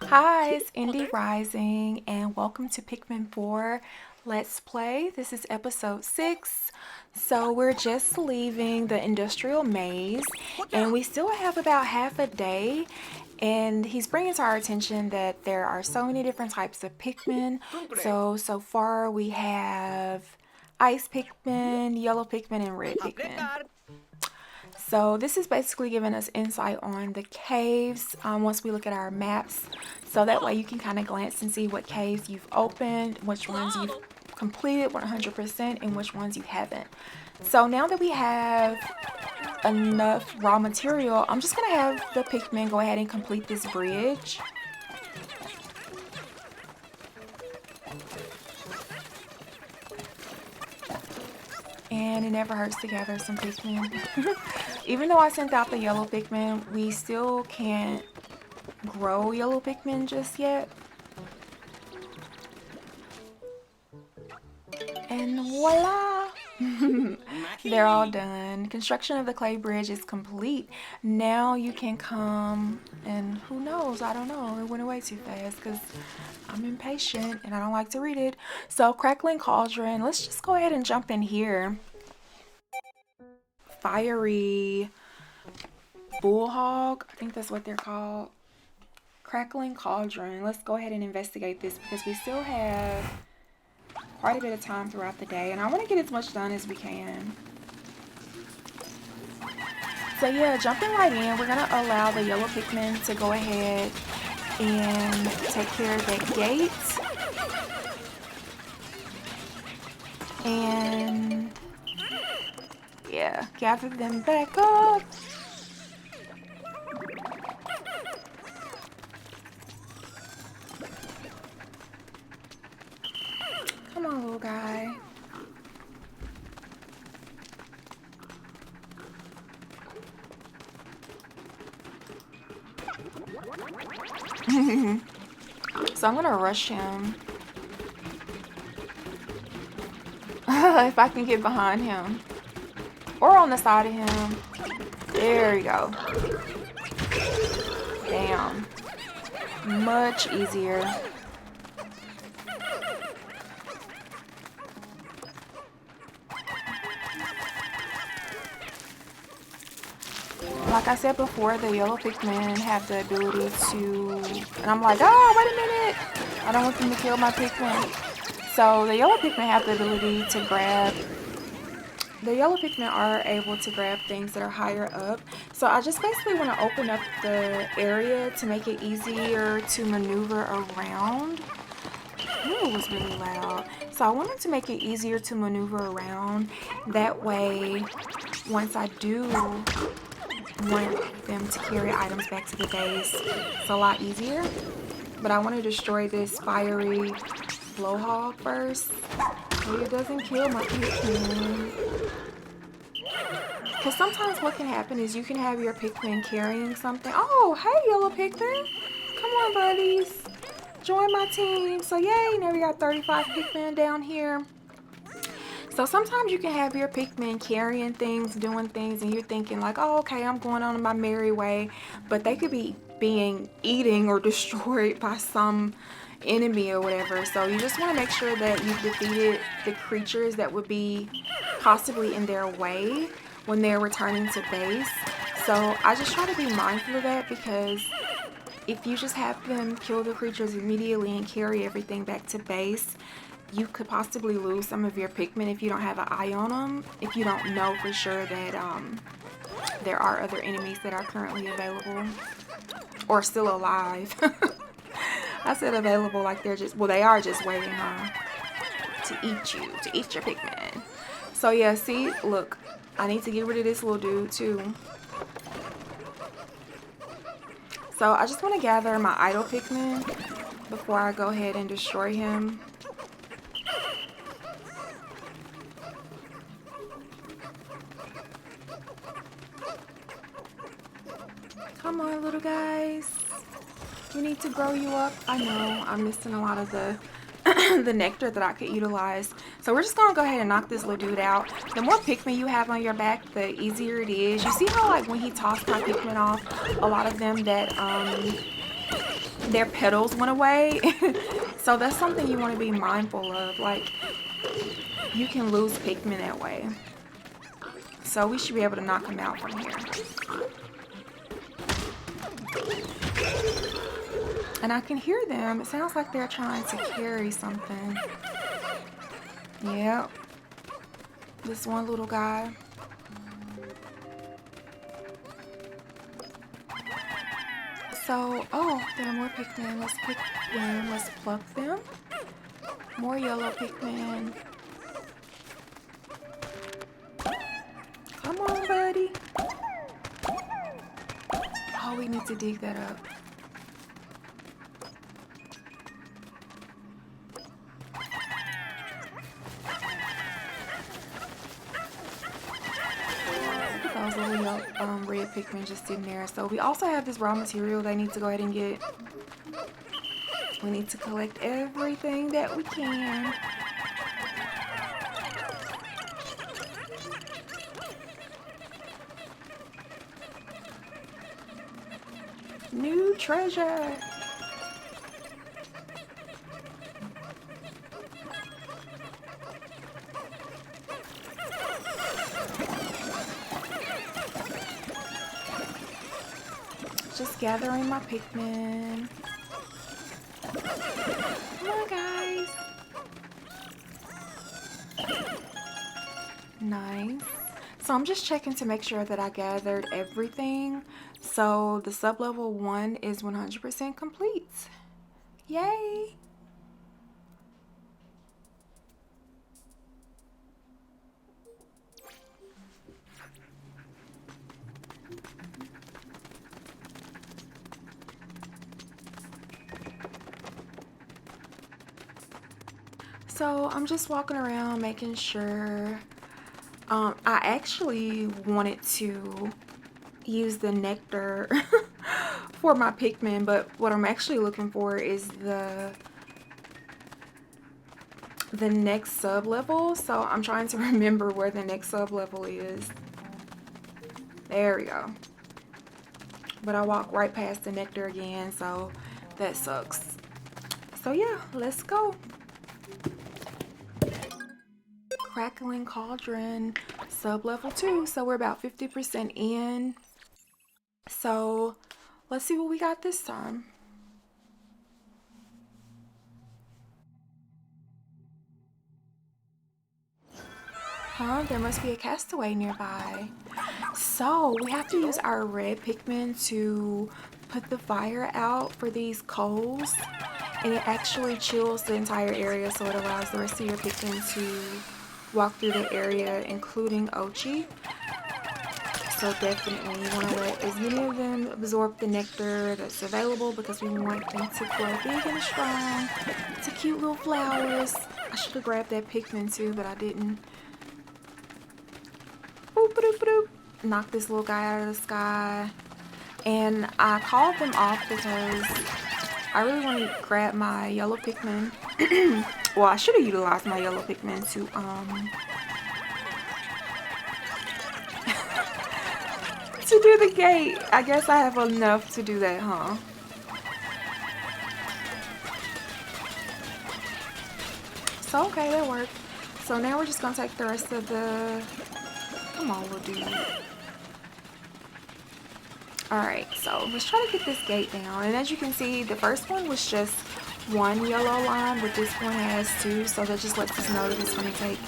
Hi, it's Indie Rising, and welcome to Pikmin 4 Let's Play. This is episode 6. So, we're just leaving the industrial maze, and we still have about half a day. And he's bringing to our attention that there are so many different types of Pikmin. So far we have ice Pikmin, yellow Pikmin, and red Pikmin. So this is basically giving us insight on the caves once we look at our maps. So that way you can kind of glance and see what caves you've opened, which ones you've completed 100%, and which ones you haven't. So now that we have enough raw material, I'm just going to have the Pikmin go ahead and complete this bridge. And it never hurts to gather some Pikmin. Even though I sent out the yellow Pikmin, we still can't grow yellow Pikmin just yet. And voila! They're all done. Construction of the clay bridge is complete. Now you can come and who knows, I don't know, it went away too fast because I'm impatient and I don't like to read it. So Crackling Cauldron, let's just go ahead and jump in here. Fiery bullhog, I think that's what they're called. Crackling Cauldron. Let's go ahead and investigate this because we still have quite a bit of time throughout the day and I want to get as much done as we can. So yeah, jumping right in, we're going to allow the yellow Pikmin to go ahead and take care of that gate. And yeah, gather them back up. Come on, little guy. So I'm gonna rush him. If I can get behind him. Or on the side of him. There you go. Damn. Much easier. Like I said before, the yellow Pikmin have the ability to... And I'm like, oh, wait a minute! I don't want them to kill my Pikmin. So the yellow Pikmin have the ability to grab... The yellow Pikmin are able to grab things that are higher up. So I just basically want to open up the area to make it easier to maneuver around. Ooh, it was really loud. So I wanted to make it easier to maneuver around. That way, once I do want them to carry items back to the base, it's a lot easier. But I want to destroy this fiery blowhog first. So it doesn't kill my Pikmin. Because sometimes what can happen is you can have your Pikmin carrying something. Oh, hey, yellow Pikmin. Come on, buddies. Join my team. So, yay, now we got 35 Pikmin down here. So sometimes you can have your Pikmin carrying things, doing things, and you're thinking like, oh, okay, I'm going on my merry way. But they could be being eaten or destroyed by some enemy or whatever. So you just want to make sure that you've defeated the creatures that would be possibly in their way when they're returning to base. So I just try to be mindful of that because if you just have them kill the creatures immediately and carry everything back to base, you could possibly lose some of your Pikmin if you don't have an eye on them, if you don't know for sure that there are other enemies that are currently available or still alive. I said available like they're just, well, they are just waiting to eat you, to eat your Pikmin. So yeah, see, look, I need to get rid of this little dude too. So I just want to gather my idle Pikmin before I go ahead and destroy him. Come on, little guys. We need to grow you up. I know I'm missing a lot of the the nectar that I could utilize. So we're just gonna go ahead and knock this little dude out. The more Pikmin you have on your back, the easier it is. You see how like when he tossed my Pikmin off, a lot of them that their petals went away. So that's something you want to be mindful of. Like, you can lose Pikmin that way. So we should be able to knock them out from here. And I can hear them. It sounds like they're trying to carry something. Yep. This one little guy. So, oh, there are more Pikmin. Let's pick them. Let's pluck them. More yellow Pikmin. Come on, buddy. Oh, we need to dig that up. Those little red Pikmin just sitting there. So we also have this raw material they need to go ahead and get. We need to collect everything that we can. New treasure. Just gathering my Pikmin. Come on, guys. Nice. So I'm just checking to make sure that I gathered everything. So the sub-level 1 is 100% complete. Yay! So I'm just walking around making sure. I actually wanted to use the nectar for my Pikmin, but what I'm actually looking for is the next sub level. So I'm trying to remember where the next sub level is. There we go. But I walked right past the nectar again, so that sucks. So yeah, let's go. Crackling Cauldron, sub level 2. So we're about 50% in. So let's see what we got this time. Huh? There must be a castaway nearby. So we have to use our red Pikmin to put the fire out for these coals. And it actually chills the entire area, so it allows the rest of your Pikmin to walk through the area, including Ochi. So definitely you want to let as many of them absorb the nectar that's available, because we want them to grow big and strong to cute little flowers. I should have grabbed that Pikmin too, but I didn't. Boop, boop, boop. Knock this little guy out of the sky. And I called them off because I really want to grab my yellow Pikmin. Well, I should have utilized my yellow Pikmin to to do the gate. I guess I have enough to do that, huh? So okay, that worked. So now we're just gonna take the rest of the. Come on, little dude. Alright, so let's try to get this gate down. And as you can see, the first one was just one yellow line, but this one has two, so that just lets us know that it's going to take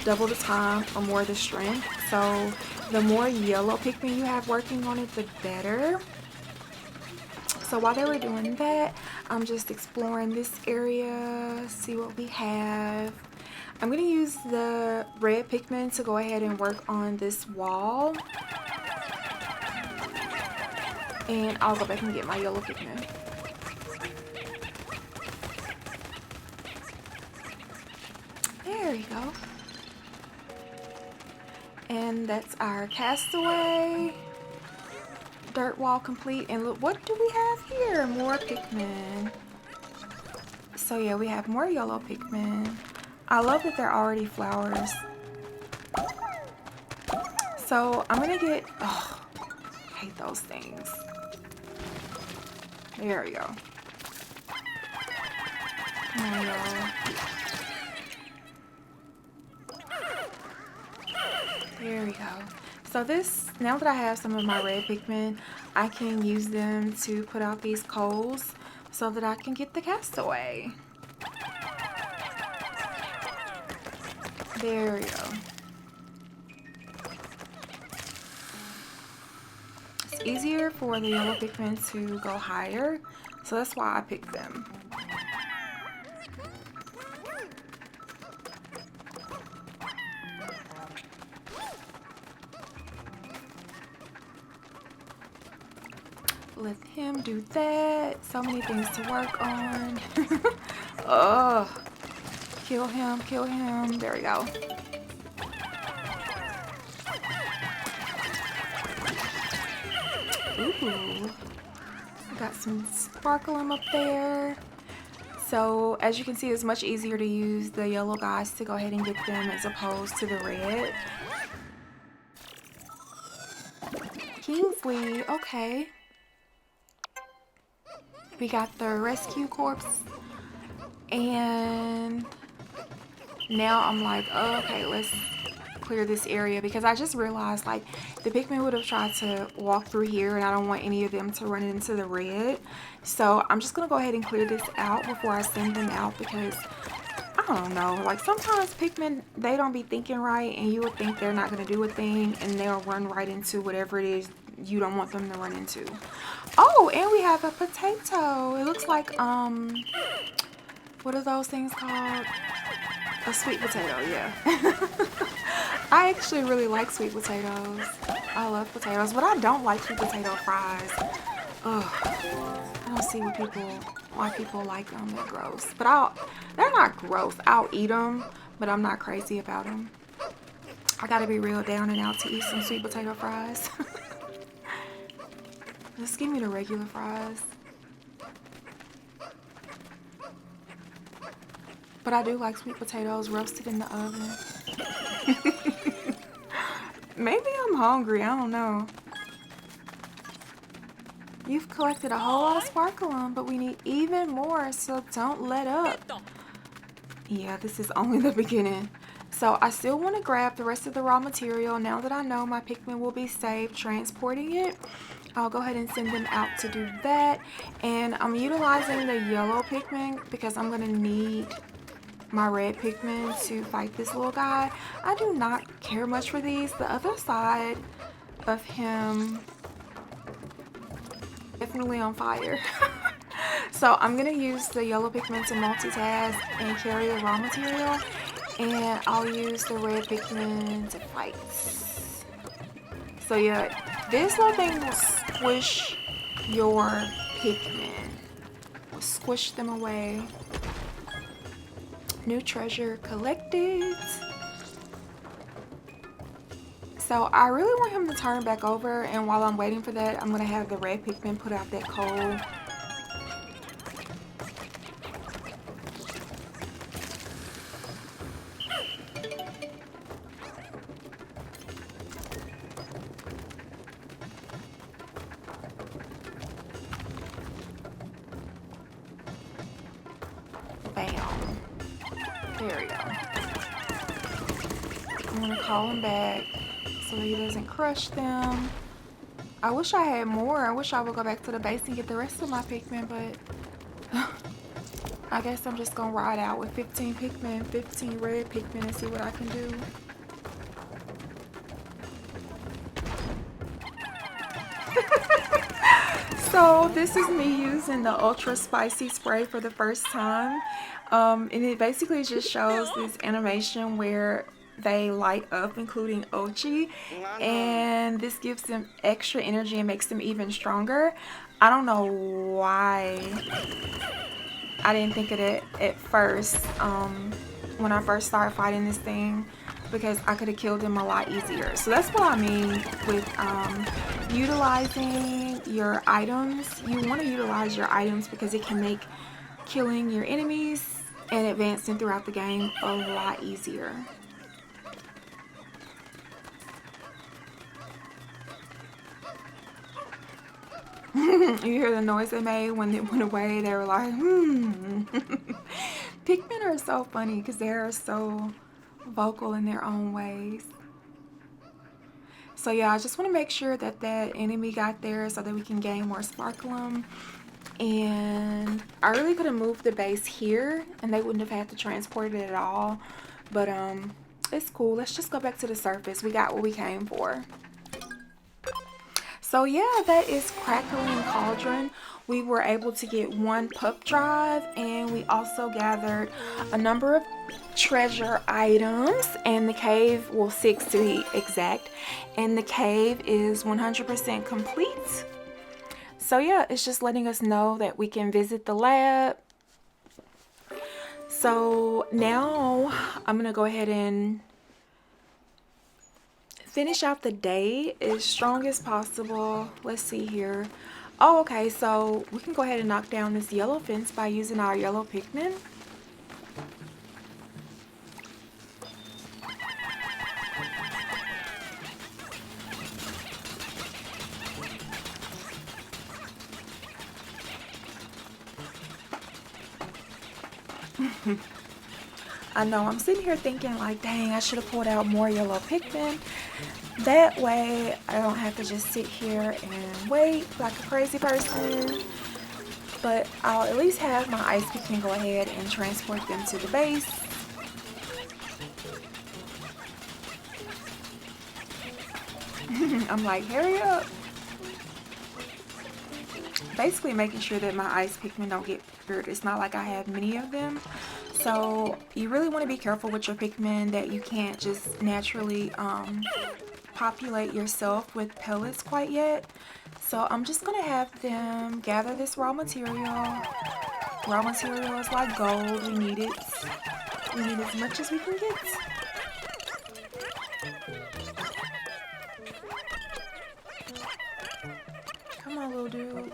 double the time or more the strength. So the more yellow Pikmin you have working on it, the better. So while they were doing that, I'm just exploring this area, see what we have. I'm going to use the red Pikmin to go ahead and work on this wall. And I'll go back and get my yellow Pikmin. There you go. And that's our castaway. Dirt wall complete. And look, what do we have here? More Pikmin. So yeah, we have more yellow Pikmin. I love that they're already flowers. So I'm gonna get, oh, I hate those things. There we go. Come on, y'all. There we go. So this, now that I have some of my red Pikmin, I can use them to put out these coals so that I can get the castaway. There we go. It's easier for the yellow Pikmin to go higher, so that's why I picked them. Let him do that. So many things to work on. Ugh. Kill him, kill him. There we go. Ooh. Got some sparkling up there. So as you can see, it's much easier to use the yellow guys to go ahead and get them as opposed to the red. Kingsley, okay. We got the rescue corpse, and now I'm like, oh, okay, let's clear this area, because I just realized like the Pikmin would have tried to walk through here, and I don't want any of them to run into the red. So I'm just gonna go ahead and clear this out before I send them out, because I don't know, like sometimes Pikmin, they don't be thinking right, and you would think they're not gonna do a thing, and they'll run right into whatever it is you don't want them to run into. Oh, and we have a potato. It looks like what are those things called? A sweet potato, yeah. I actually really like sweet potatoes. I love potatoes, but I don't like sweet potato fries. Ugh. I don't see why people like them. They're gross. But they're not gross. I'll eat them, but I'm not crazy about them. I gotta be real down and out to eat some sweet potato fries. Just give me the regular fries. But I do like sweet potatoes roasted in the oven. Maybe I'm hungry, I don't know. You've collected a whole lot of sparkling, but we need even more, so don't let up. Yeah, this is only the beginning. So I still want to grab the rest of the raw material. Now that I know my Pikmin will be safe transporting it, I'll go ahead and send them out to do that. And I'm utilizing the yellow Pikmin because I'm going to need my red Pikmin to fight this little guy. I do not care much for these. The other side of him definitely on fire. So I'm going to use the yellow Pikmin to multitask and carry the raw material. And I'll use the red Pikmin to fight. So yeah, this little thing will squish your Pikmin. Will squish them away. New treasure collected. So I really want him to turn back over, and while I'm waiting for that, I'm gonna have the red Pikmin put out that coal. Bam. There we go. I'm gonna call him back so he doesn't crush them. I wish I had more. I wish I would go back to the base and get the rest of my Pikmin, but I guess I'm just gonna ride out with 15 Pikmin, 15 red Pikmin, and see what I can do. So this is me using the ultra spicy spray for the first time, and it basically just shows this animation where they light up, including Ochi, and this gives them extra energy and makes them even stronger. I don't know why I didn't think of it at first when I first started fighting this thing, because I could have killed him a lot easier. So that's what I mean with utilizing your items. You want to utilize your items because it can make killing your enemies and advancing throughout the game a lot easier. You hear the noise they made when it went away? They were like, Pikmin are so funny because they're so vocal in their own ways. So yeah, I just want to make sure that that enemy got there so that we can gain more sparkle. And I really could have moved the base here and they wouldn't have had to transport it at all. But it's cool. Let's just go back to the surface. We got what we came for. So yeah, that is Crackling Cauldron. We were able to get one pup drive, and we also gathered a number of treasure items, and the cave, well, 6 to be exact, and the cave is 100% complete. So yeah, it's just letting us know that we can visit the lab. So now I'm gonna go ahead and finish out the day as strong as possible. Let's see here. Oh, okay, so we can go ahead and knock down this yellow fence by using our yellow Pikmin. I know, I'm sitting here thinking like, dang, I should have pulled out more yellow Pikmin. That way I don't have to just sit here and wait like a crazy person. But I'll at least have my ice Pikmin go ahead and transport them to the base. I'm like, hurry up. Basically making sure that my ice Pikmin don't get hurt. It's not like I have many of them. So you really want to be careful with your Pikmin that you can't just naturally populate yourself with pellets quite yet. So I'm just going to have them gather this raw material. Raw material is like gold. We need it. We need as much as we can get. Come on, little dude.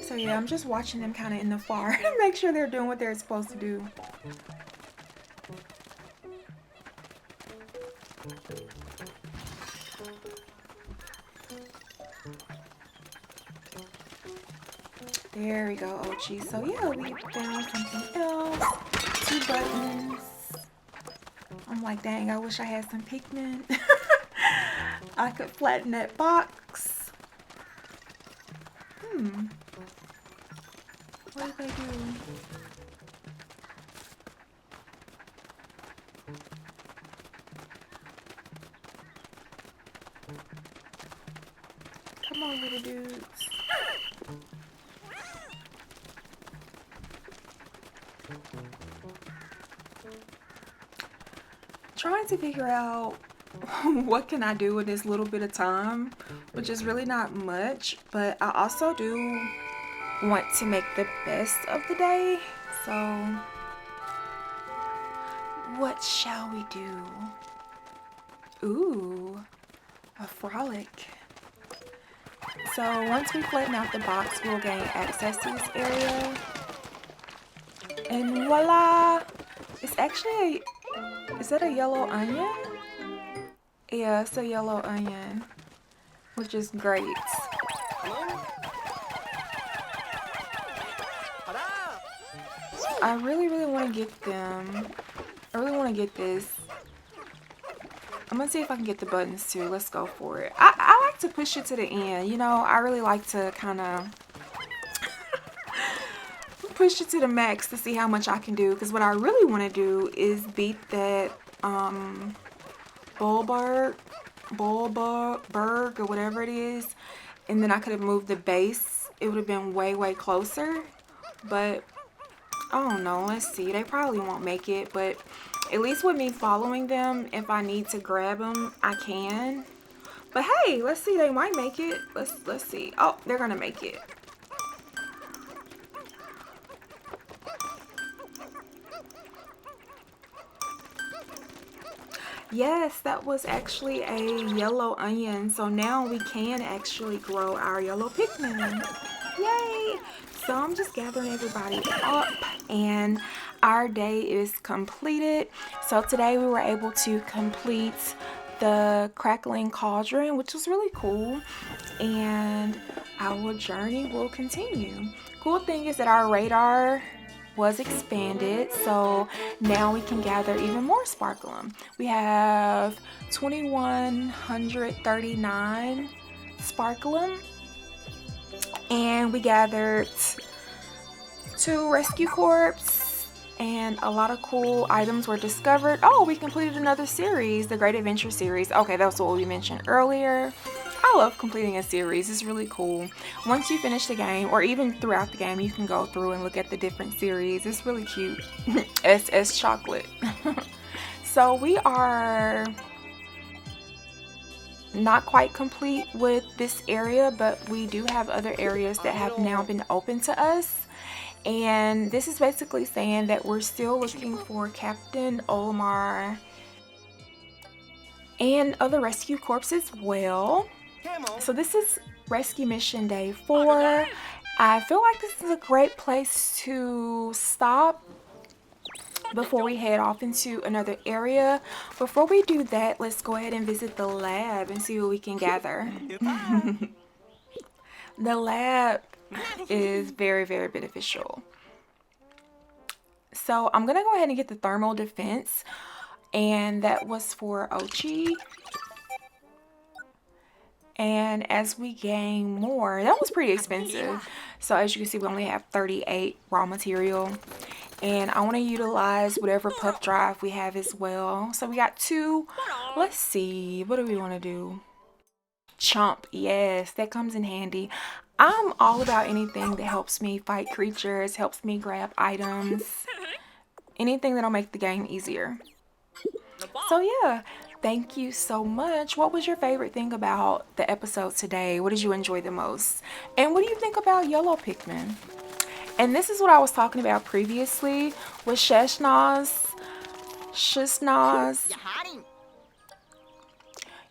So yeah, I'm just watching them kind of in the far to make sure they're doing what they're supposed to do. There we go, Ochi. So yeah, we found something else. 2 buttons. I'm like, dang, I wish I had some Pikmin. I could flatten that box. What did they do? Come on, little dudes. Trying to figure out what can I do in this little bit of time, which is really not much, but I also do want to make the best of the day. So what shall we do? Ooh, a frolic. So once we flatten out the box, we'll gain access to this area. And voila! It's actually is that a yellow onion? Yeah, it's a yellow onion, which is great. I really want to get them. I really want to get this. I'm going to see if I can get the buttons too. Let's go for it. I like to push it to the end. You know, I really like to kind of push it to the max to see how much I can do. Because what I really want to do is beat that Bullberg or whatever it is. And then I could have moved the base. It would have been way closer. But I don't know. Let's see. They probably won't make it. But at least with me following them, if I need to grab them, I can. But hey, let's see. They might make it. Let's see. Oh, they're gonna make it. Yes, that was actually a yellow onion. So now we can actually grow our yellow Pikmin. Yay! So I'm just gathering everybody up and our day is completed. So today we were able to complete the Crackling Cauldron, which was really cool, and our journey will continue. Cool thing is that our radar was expanded, so now we can gather even more sparkling. We have 2139 sparkling, and we gathered 2 rescue corps, and a lot of cool items were discovered. Oh, we completed another series, the Great Adventure series. Okay, that's what we mentioned earlier. I love completing a series. It's really cool. Once you finish the game, or even throughout the game, you can go through and look at the different series. It's really cute. SS chocolate. So we are not quite complete with this area, but we do have other areas that have now been open to us. And this is basically saying that we're still looking for Captain Olimar and other rescue corps as well. So this is rescue mission day 4. I feel like this is a great place to stop before we head off into another area. Before we do that, let's go ahead and visit the lab and see what we can gather. The lab is very, very beneficial. So I'm gonna go ahead and get the thermal defense, and that was for Ochi. And as we gain more, that was pretty expensive. So as you can see, we only have 38 raw material, and I want to utilize whatever pup drive we have as well. So we got 2. Let's see, what do we want to do? Chomp, yes, that comes in handy. I'm all about anything that helps me fight creatures, helps me grab items, anything that'll make the game easier. So yeah, thank you so much. What was your favorite thing about the episode today? What did you enjoy the most? And what do you think about yellow Pikmin? And this is what I was talking about previously with Sheshnaz.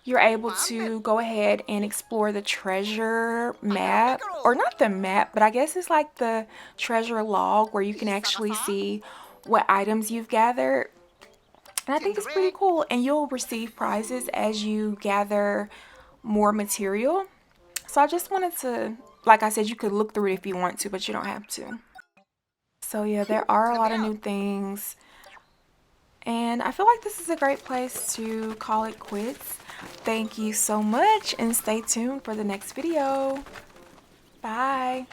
You're able to go ahead and explore the treasure map, or not the map, but I guess it's like the treasure log where you can actually see what items you've gathered. And I think it's pretty cool, and you'll receive prizes as you gather more material. So I just wanted to, like I said, you could look through it if you want to, but you don't have to. So yeah, there are a lot of new things, and I feel like this is a great place to call it quits. Thank you so much, and stay tuned for the next video. Bye.